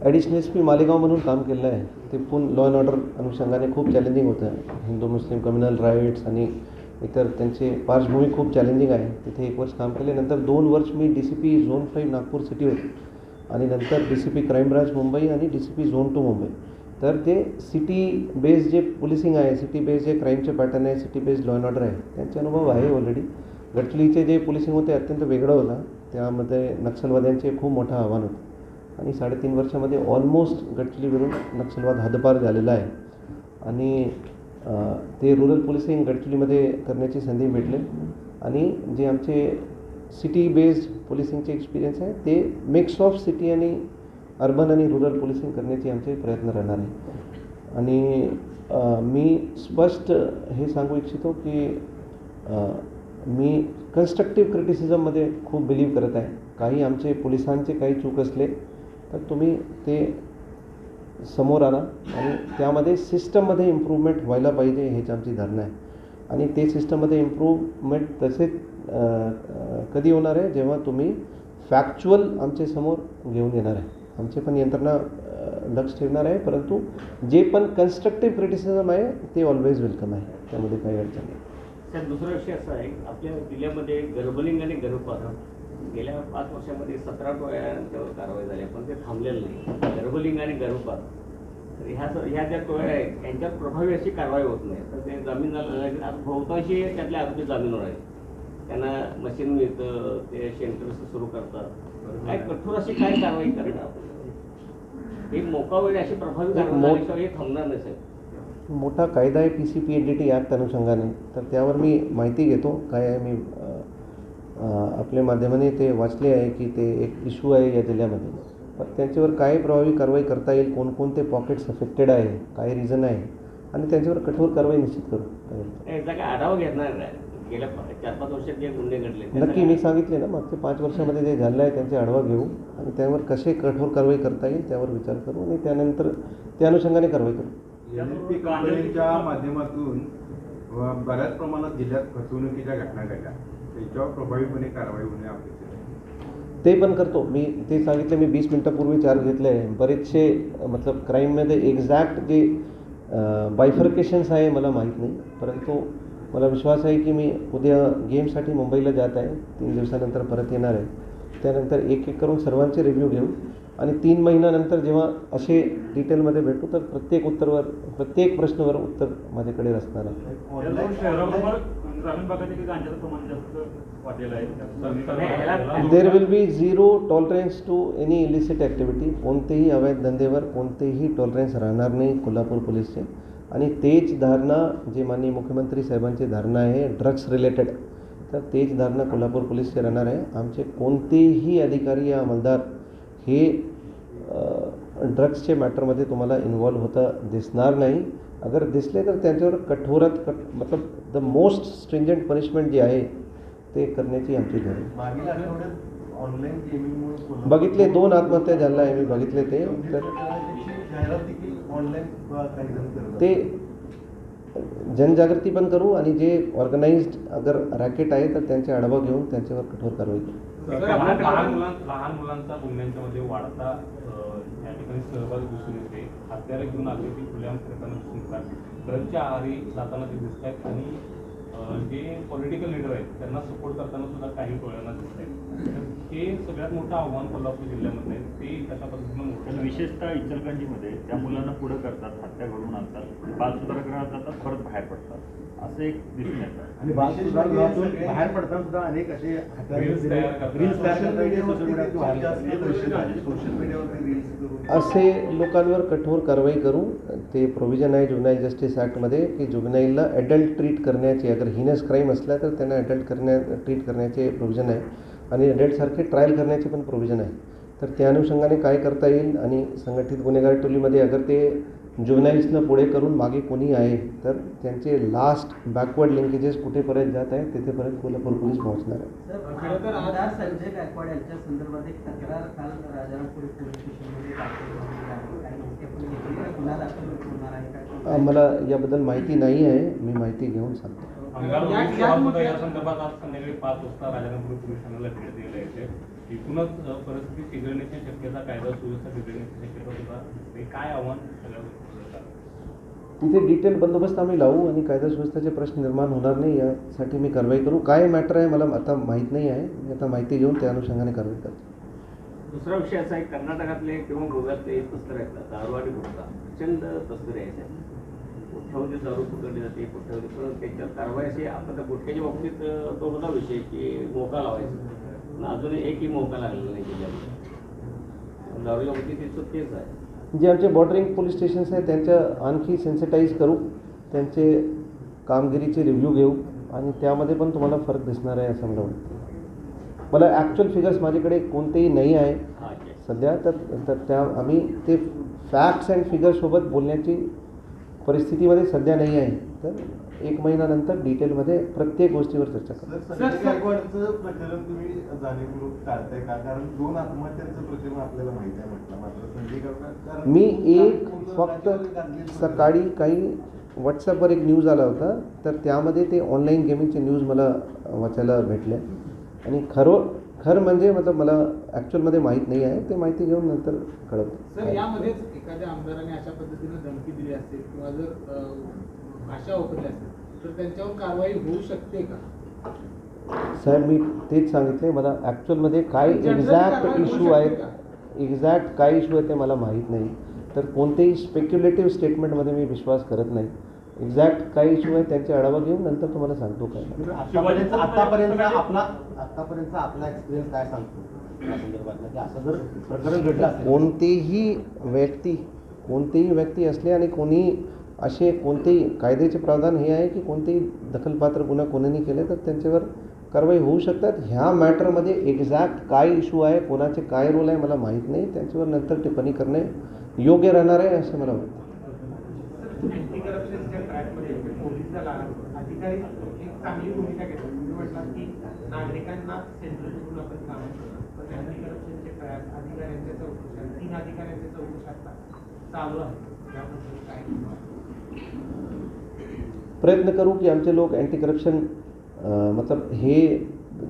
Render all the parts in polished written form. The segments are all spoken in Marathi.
ॲडिशनल एस पी मालेगाव म्हणून काम केलेलं आहे. ते पण लॉ अँड ऑर्डर अनुषंगाने खूप चॅलेंजिंग होतं. हिंदू मुस्लिम कम्युनल राईट्स आणि इतर त्यांचे पार्श्वभूमी खूप चॅलेंजिंग आहे. तिथे 1 वर्ष काम केले. नंतर 2 वर्ष मी DCP झोन 5 नागपूर सिटी होते आणि नंतर DCP क्राईम ब्रांच मुंबई आणि DCP झोन 2 मुंबई. तर ते सिटी बेस्ड जे पोलिसिंग आहे, सिटी बेस्ड जे क्राईमचे पॅटर्न आहे, city based law and order आहे, त्यांचे अनुभव आहे ऑलरेडी. गडचिरोलीचे जे पोलिसिंग होते अत्यंत वेगळं होतं. त्यामध्ये नक्षलवाद्यांचे खूप मोठं आव्हान होतं आणि 3.5 वर्षामध्ये ऑलमोस्ट गडचिरोलीवरून नक्षलवाद हद्दपार झालेला आहे. आणि ते रुरल पोलिसिंग गडचिरोलीमध्ये करण्याची संधी भेटले आणि जे आमचे सिटी बेस्ड पोलिसिंगचे एक्सपिरियन्स आहे ते मिक्स ऑफ सिटी आणि अर्बन आणि रुरल पोलिसिंग करण्याचे आमचे प्रयत्न राहणार आहे. आणि मी स्पष्ट हे सांगू इच्छितो की मी कन्स्ट्रक्टिव्ह क्रिटिसिझममध्ये खूप बिलीव्ह करत आहे. काही आमचे पोलिसांचे काही चूक असले तर तुम्ही ते समोर आणा आणि त्यामध्ये सिस्टममध्ये इम्प्रूव्हमेंट व्हायला पाहिजे हेच आमची धारणा आहे. आणि ते सिस्टममध्ये इम्प्रूव्हमेंट तसे कधी होणार आहे जेव्हा तुम्ही फॅक्च्युअल आमचे समोर घेऊन येणार आहे. आमचे पण यंत्रणा लक्ष ठेवणार आहे, परंतु जे पण कन्स्ट्रक्टिव्ह क्रिटिसिझम आहे ते ऑलवेज वेलकम आहे. त्यामध्ये काही अडचण नाही. सर, दुसरा विषय असा आहे, आपल्या जिल्ह्यामध्ये गर्भलिंग आणि गर्भपात गेल्या 5 वर्षामध्ये 17 टोळ्यांच्यावर कारवाई झाली, पण ते थांबलेलं नाही. गर्भलिंग आणि गर्भपात तर ह्या ज्या टोळ्या आहेत यांच्यावर प्रभावी अशी कारवाई होत नाही. तर ते जामीन आता बहुतांशी त्यातल्या आरोपी जामीनवर आहेत. त्यांना मशीन मिळतं, ते शेल्टर्स सुरू करतात. काय कठोर अशी काय कारवाई करणार? हे मोका वेळ अशी प्रभावी कारवाई हे थांबणार नसेल. मोठा कायदा आहे PCPNDT ॲक्ट अनुषंगाने, तर त्यावर मी माहिती घेतो काय आहे. मी आपल्या माध्यमाने ते वाचले आहे की ते एक इश्यू आहे या जिल्ह्यामध्ये. पण त्यांच्यावर काय प्रभावी कारवाई करता येईल, कोणकोणते पॉकेट्स अफेक्टेड आहे, काय रिझन आहे आणि त्यांच्यावर कठोर कारवाई निश्चित करू. एकदा काय आढावा घेणार गेल्या 4-5 वर्षात जे गुन्हे घडले? नक्की, मी सांगितले ना, मागच्या 5 वर्षामध्ये जे झालं आहे त्यांचे आढावा घेऊ आणि त्यावर कसे कठोर कारवाई करता येईल त्यावर विचार करू आणि त्यानंतर त्या अनुषंगाने कारवाई करू. NLP कंपनीच्या माध्यमातून बऱ्याच प्रमाणात जिल्ह्यात फसवणुकीच्या घटना घडल्या, त्याच्यावर प्रभावीपणे कारवाई होणे अपेक्षित आहे. ते पण करतो. मी ते सांगितले, मी 20 मिनटापूर्वी चार्ज घेतले आहे. बरेचसे मतलब क्राईममध्ये एक्झॅक्ट जे बायफर्केशन्स आहे मला माहीत नाही, परंतु मला विश्वास आहे की मी उद्या गेमसाठी मुंबईला जात आहे. 3 दिवसानंतर परत येणार आहे. त्यानंतर एक एक करून सर्वांचे रिव्ह्यू घेऊ आणि 3 महिन्यानंतर जेव्हा असे डिटेलमध्ये भेटू तर प्रत्येक प्रश्नावर उत्तर माझ्याकडे असणार आहे. There will be 0 tolerance to any illicit activity. कोणतेही अवैध धंदेवर कोणतेही टॉलरन्स राहणार नाही कोल्हापूर पोलीसचे. आणि तेच धारणा जे माननीय मुख्यमंत्री साहेबांची धारणा आहे ड्रग्स रिलेटेड, तर तेच धारणा कोल्हापूर पोलीसचे राहणार आहे. आमचे कोणतेही अधिकारी या अंमलदार हे ड्रग्सचे मॅटरमध्ये तुम्हाला इन्व्हॉल्व होता दिसणार नाही. अगर दिसले तर त्यांच्यावर मतलब द मोस्ट स्ट्रिंजंट पनिशमेंट जे आहे ते करण्याची आमची धोरण. मागील आठवड्यात ऑनलाईन गेमिंगमुळे बघितले 2 आत्महत्या झाल्या आहे, मी बघितले ते. तर जाहिरात देखील ऑनलाईन काही जण करतात. ते जनजागृती पण करू आणि जे ऑर्गनाइज्ड अगर रॅकेट आहे तर त्यांचे आढावा घेऊन त्यांच्यावर कठोर कारवाई करू. लहान मुलांचा गुन्ह्यांच्यामध्ये वाढता या ठिकाणी सहभाग दिसून येते. हत्यारे घेऊन आले ती खुल्या करताना दिसून येतात. ड्रग्सच्या आहारी जाताना ते दिसत आहेत आणि जे पॉलिटिकल लीडर आहेत त्यांना सपोर्ट करताना सुद्धा काही टोळ्यांना दिसत आहेत. हे सगळ्यात मोठं आव्हान कोल्हापूर जिल्ह्यामध्ये आहे. ते कशा पद्धतीनं मोठं, विशेषतः इचलकरंजीमध्ये त्या मुलांना पुढे करतात, हत्या घडवून आणतात, बालसुधारगृहात जातात, परत बाहेर पडतात, असं एक दिसून येतं. आणि बालसुधारगृहातून बाहेर पडताना सुद्धा अनेक असे रील्स तयार असे लोकांवर कठोर कारवाई करू. ते प्रोव्हिजन आहे जुवेनाईल जस्टिस ॲक्टमध्ये की जुवेनाईलला ॲडल्ट ट्रीट करण्याचे, अगर हिनस क्राईम असला तर त्यांना ॲडल्ट ट्रीट करण्याचे प्रोव्हिजन आहे आणि ॲडल्टसारखे ट्रायल करण्याचे पण प्रोव्हिजन आहे. तर त्या अनुषंगाने काय करता येईल आणि संघटित गुन्हेगार टोलीमध्ये अगर ते जुवेनाईल्सनं पुढे करून मागे कोणी आहे तर त्यांचे लास्ट बॅकवर्ड लिंकेजेस कुठेपर्यंत जात आहे तिथेपर्यंत कोल्हापूर पोलीस पोहोचणार आहे. खरं तर आमदार संजय गायकवाड यांच्या संदर्भात एक तक्रार काल राजारामपुरी पोलीस स्टेशनमध्ये मला याबद्दल माहिती नाही आहे, मी माहिती घेऊन सांगतो. या संदर्भात आज संध्याकाळी 5 वाजता राजारामपुरी पोलीस ठाण्याला भेट द्यायला येते. एकूणच परिस्थिती बिघडण्याची शक्यता, कायदा सुव्यवस्था बिघडण्याची शक्यता सुद्धा दिसते. काय आव्हान सगळ्या गोष्टींना? तिथे डिटेल बंदोबस्त आम्ही लावू आणि कायदा सुव्यवस्थेचे प्रश्न निर्माण होणार नाही यासाठी मी कारवाई करू. काय मॅटर आहे मला आता माहीत नाही आहे. मी आता माहिती घेऊन त्या अनुषंगाने कारवाई करतो. दुसरा विषय असा आहे, कर्नाटकातले किंवा गोव्यातले तस्कर आहेत, दारू आणि गुटखा प्रचंड तस्करी आहे. कोट्यावधी दारू पकडली जाते, कोट्यावधी, पण त्याच्यात कारवाई अशी, आता त्या गुटख्याच्या बाबतीत तो होता विषय की मोका लावायचा, पण अजूनही एकही मोका लागलेला नाही जिल्ह्यामध्ये. दारूच्या बाबतीत तिथं तेच आहे. जे आमचे बॉर्डरिंग पोलीस स्टेशन्स आहेत त्यांच्या आणखी सेन्सिटाईज करू, त्यांचे कामगिरीचे रिव्ह्यू घेऊ आणि त्यामध्ये पण तुम्हाला फरक दिसणार आहे असं मला वाटतं. मला ॲक्च्युअल फिगर्स माझ्याकडे कोणतेही नाही आहे सध्या, तर त्या आम्ही ते फॅक्ट्स अँड फिगर्ससोबत बोलण्याची परिस्थितीमध्ये सध्या नाही आहे. तर 1 महिन्यानंतर डिटेलमध्ये प्रत्येक गोष्टीवर चर्चा करू. संजय गायकवाडचं प्रकरण तुम्ही जाणीवपूर्वक टाळताय का? कारण 2 आत्महत्यांचं प्रकरण आपल्याला माहिती आहे म्हटलं, मात्र संजय गायकवाड मी एक फक्त सकाळी काही व्हॉट्सॲपवर एक न्यूज आला होता, तर त्यामध्ये ते ऑनलाईन गेमिंगचे न्यूज मला वाचायला भेटले आणि खरं म्हणजे मला ॲक्च्युअलमध्ये माहीत नाही आहे. ते माहिती घेऊन नंतर कळवतो. सर, यामध्येच एखाद्या आमदाराने अशा पद्धतीने धमकी दिली असेल किंवा जर भाषा वापरली असेल तर त्यांच्यावर कारवाई होऊ शकते का? साहेब, मी तेच सांगितले, मला ॲक्च्युअलमध्ये काय एक्झॅक्ट इश्यू आहे, एक्झॅक्ट काय इश्यू आहे ते मला माहीत नाही. तर कोणतेही स्पेक्युलेटिव्ह स्टेटमेंटमध्ये मी विश्वास करत नाही. एक्झॅक्ट काय इश्यू आहे त्यांचे आढावा घेऊन नंतर तुम्हाला सांगतो काय. आतापर्यंत आपला एक्सपिरियन्स काय सांगतो या संदर्भात, की असं जर प्रकरण घडलं असेल, कोणतेही व्यक्ती असले आणि कोणी असे कोणतेही कायद्याचे प्रावधान हे आहे की कोणतेही दखलपात्र गुन्हा कोणीही केले तर त्यांच्यावर कारवाई होऊ शकतात. ह्या मॅटरमध्ये एक्झॅक्ट काय इश्यू आहे, कोणाचे काय रोल आहे मला माहीत नाही. त्यांच्यावर नंतर टिप्पणी करणे योग्य राहणार आहे असं मला वाटतं. अँटी करप्शनच्या ट्रॅकमध्ये पोलीस अधिकारी एक चांगली भूमिका घेतात. तुम्ही म्हटलात की नागरिकांना सेंट्रल करून आपण काम करतो, पण अँटी करप्शनचे ट्रॅक अधिकाऱ्यांच्या चौकशा, 3 अधिकाऱ्यांच्या चौकशा चालू आहे. त्याबद्दल काय प्रयत्न करू की आमचे लोक अँटी करप्शन हे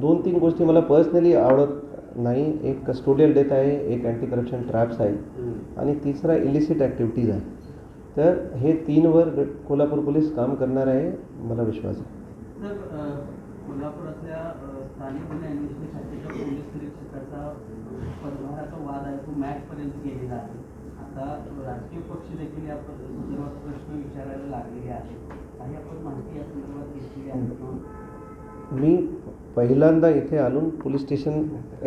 2-3 गोष्टी मला पर्सनली आवडत नाही. एक कस्टोडियल डेथ आहे, एक अँटी करप्शन ट्रॅप्स आहे आणि तिसरा इलिसिट ॲक्टिव्हिटीज आहे. तर हे 3वर कोल्हापूर पोलीस काम करणार आहे, मला विश्वास आहे. सर, कोल्हापुरातल्या स्थानिक गुन्हे अन्वेषण शाखेच्या पोलीस निरीक्षकाचा पदभाराचा वाद आहे तो मॅचपर्यंत गेलेला आहे. आता राजकीय पक्ष देखील या संदर्भात प्रश्न विचारायला लागलेले आहेत. काही आपण माहिती या संदर्भात घेतलेली आहे? मी पहिल्यांदा इथे आलो, पोलीस स्टेशन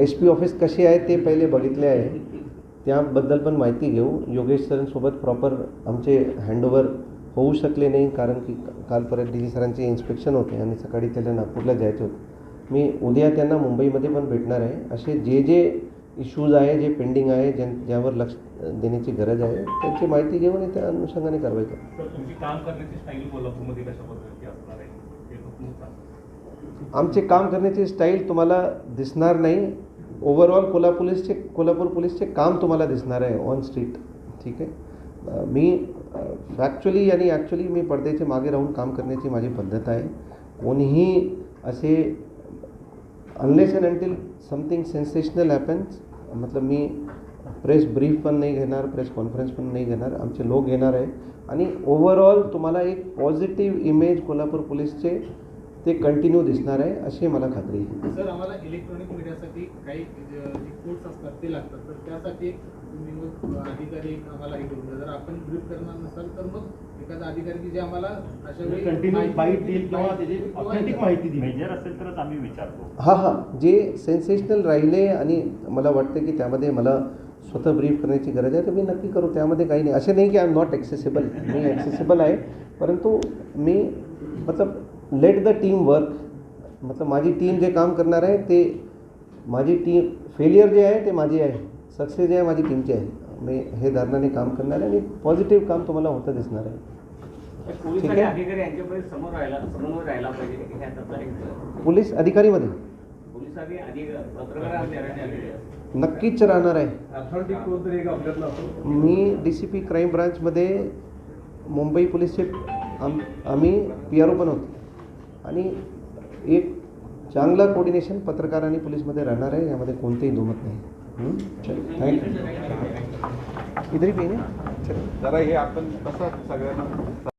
SP ऑफिस कसे आहे ते पहिले बघितले आहे, त्याबद्दल पण माहिती घेऊ. योगेश सरांसोबत प्रॉपर आमचे हँडओव्हर होऊ शकले नाही कारण की काल परत DG सरांचे इन्स्पेक्शन होते आणि सकाळी त्याला नागपूरला जायचे होते. मी उद्या त्यांना मुंबईमध्ये पण भेटणार आहे. असे जे इश्यूज आहे, जे पेंडिंग आहे, ज्यावर लक्ष देण्याची गरज आहे त्यांची माहिती घेऊन त्या अनुषंगाने कारवाई करू. तर तुमची काम करण्याची स्टाईल कोल्हापूरमध्ये कशा पद्धतीची असणार आहे हे तुम्ही सांगा. आमचे काम करण्याची स्टाईल तुम्हाला दिसणार नाही. ओव्हरऑल कोल्हापूर पोलीसचे काम तुम्हाला दिसणार आहे ऑन स्ट्रीट. ठीक आहे. मी ॲक्च्युली मी पडद्याच्या मागे राहून काम करण्याची माझी पद्धत आहे. कोणीही असे unless and until something sensational happens me press brief पण नाही घेणार, प्रेस कॉन्फरन्स पण नाही घेणार. आमचे लोक घेणार आहे आणि ओव्हरऑल तुम्हाला एक पॉझिटिव्ह इमेज कोल्हापूर पोलीसचे ते कंटिन्यू दिसणार आहे अशी मला खात्री आहे. सर, आम्हाला इलेक्ट्रॉनिक मीडियासाठी काही कोर्स असतात ते लागतात, तर त्यासाठी तुम्ही मग अधिकारी आम्हाला हे करून द्या. जर आपण ब्रीफ करणार नसाल तर मग एखादा अधिकारी की जे आम्हाला अशा वेळी कंटिन्यू बाईट देईल किंवा त्याची ऑथेंटिक माहिती दिली. मेजर असेल तरच आम्ही विचारतो. हां, जे सेन्सेशनल राहिले आणि मला वाटतं की त्यामध्ये मला स्वतः ब्रीफ करण्याची गरज आहे तर मी नक्की करू. त्यामध्ये काही नाही. असे नाही की I am not accessible. Me accessible आहे, परंतु me let the team work. माझी टीम जे काम करणार आहे ते माझी टीम, फेलियर जे आहे ते माझी आहे, सक्सेस जे आहे माझी टीमची आहे. मी हे धारणाने काम करणार आहे आणि पॉझिटिव्ह काम तुम्हाला होतं दिसणार आहे. पोलीस आणि अधिकारी यांच्यामध्ये समोर राहायला पाहिजे की ह्या त्याचा एक पोलीस अधिकारीमध्ये पोलीस आणि पत्रकार नक्कीच राहणार आहे. अथॉरिटी कोणतरी एक आपल्यातला असतो. मी DCP क्राईम ब्रांचमध्ये मुंबई पोलीसचे आम्ही PRO पण होतो आणि एक चांगलं कोऑर्डिनेशन पत्रकार आणि पोलीसमध्ये राहणार आहे, यामध्ये कोणतेही दुमत नाही. चल थँक्यू. इधर ही पे ना. जरा हे आपण कसं सगळ्यांना